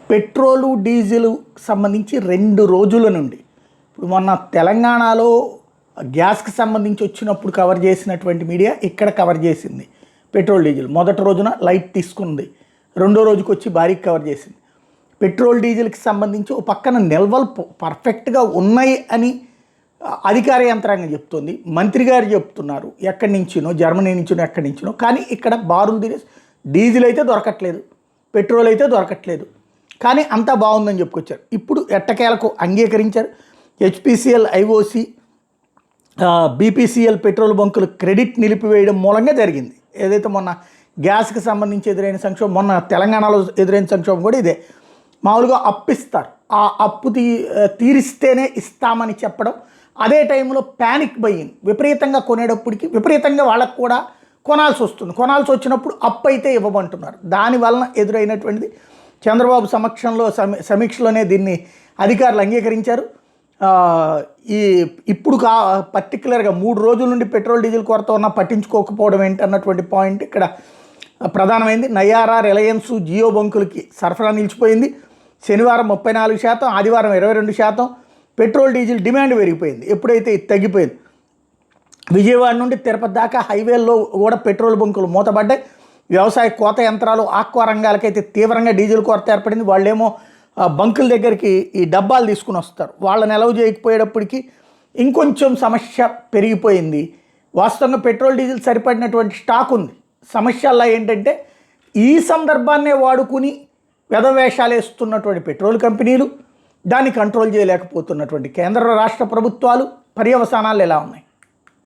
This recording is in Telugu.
పెట్రోలు డీజిల్ సంబంధించి 2 రోజుల నుండి ఇప్పుడు మొన్న తెలంగాణలో గ్యాస్కి సంబంధించి వచ్చినప్పుడు కవర్ చేసినటువంటి మీడియా ఇక్కడ కవర్ చేసింది. పెట్రోల్ డీజిల్ మొదటి రోజున లైట్ తీసుకుంది, రెండో రోజుకి వచ్చి భారీగా కవర్ చేసింది. పెట్రోల్ డీజిల్కి సంబంధించి ఒక పక్కన నిల్వలు పర్ఫెక్ట్గా ఉన్నాయి అని అధికార యంత్రాంగం చెప్తుంది, మంత్రి గారు చెప్తున్నారు ఎక్కడి నుంచినో, జర్మనీ నుంచినో ఎక్కడి నుంచినో. కానీ ఇక్కడ బారులు తీరేసి డీజిల్ అయితే దొరకట్లేదు, పెట్రోల్ అయితే దొరకట్లేదు, కానీ అంతా బాగుందని చెప్పుకొచ్చారు. ఇప్పుడు ఎట్టకేలకు అంగీకరించారు. హెచ్పిసిఎల్, ఐఓసి, బీపీసీఎల్ పెట్రోల్ బంకులు క్రెడిట్ నిలిపివేయడం మూలంగా జరిగింది. ఏదైతే మొన్న గ్యాస్కి సంబంధించి ఎదురైన సంక్షోభం, మొన్న తెలంగాణలో ఎదురైన సంక్షోభం కూడా ఇదే. మామూలుగా అప్పు ఇస్తారు, ఆ అప్పు తీరిస్తేనే ఇస్తామని చెప్పడం, అదే టైంలో ప్యానిక్ బయింగ్ విపరీతంగా కొనేటప్పటికి విపరీతంగా వాళ్ళకు కూడా కొనాల్సి వస్తుంది. కొనాల్సి వచ్చినప్పుడు అప్పు అయితే ఇవ్వమంటున్నారు. దానివలన ఎదురైనటువంటిది. చంద్రబాబు సమక్షంలో సమీక్షలోనే దీన్ని అధికారులు అంగీకరించారు. ఇప్పుడు పర్టికులర్గా 3 రోజుల నుండి పెట్రోల్ డీజిల్ కొరత ఉన్నా పట్టించుకోకపోవడం ఏంటి అన్నటువంటి పాయింట్ ఇక్కడ ప్రధానమైంది. నయారా, రిలయన్స్, జియో బంకులకి సరఫరా నిలిచిపోయింది. శనివారం 34%, ఆదివారం 22%. పెట్రోల్ డీజిల్ డిమాండ్ పెరిగిపోయింది. ఎప్పుడైతే ఇది తగ్గిపోయింది, విజయవాడ నుండి తిరుపతి దాకా హైవేల్లో కూడా పెట్రోల్ బంకులు మూతపడ్డాయి. వ్యవసాయ కోత యంత్రాలు, ఆక్వా రంగాలకైతే తీవ్రంగా డీజిల్ కొరత ఏర్పడింది. వాళ్ళేమో బంకుల దగ్గరికి ఈ డబ్బాలు తీసుకుని వస్తారు, వాళ్ళని ఎలవ్ చేయకపోయేటప్పటికి ఇంకొంచెం సమస్య పెరిగిపోయింది. వాస్తవంగా పెట్రోల్ డీజిల్ సరిపడినటువంటి స్టాక్ ఉంది. సమస్యల్లో ఏంటంటే ఈ సందర్భాన్నే వాడుకుని వెధవేషాలు వేస్తున్నటువంటి పెట్రోల్ కంపెనీలు, దాన్ని కంట్రోల్ చేయలేకపోతున్నటువంటి కేంద్ర రాష్ట్ర ప్రభుత్వాలు పర్యవసానాలు ఎలా ఉన్నాయి?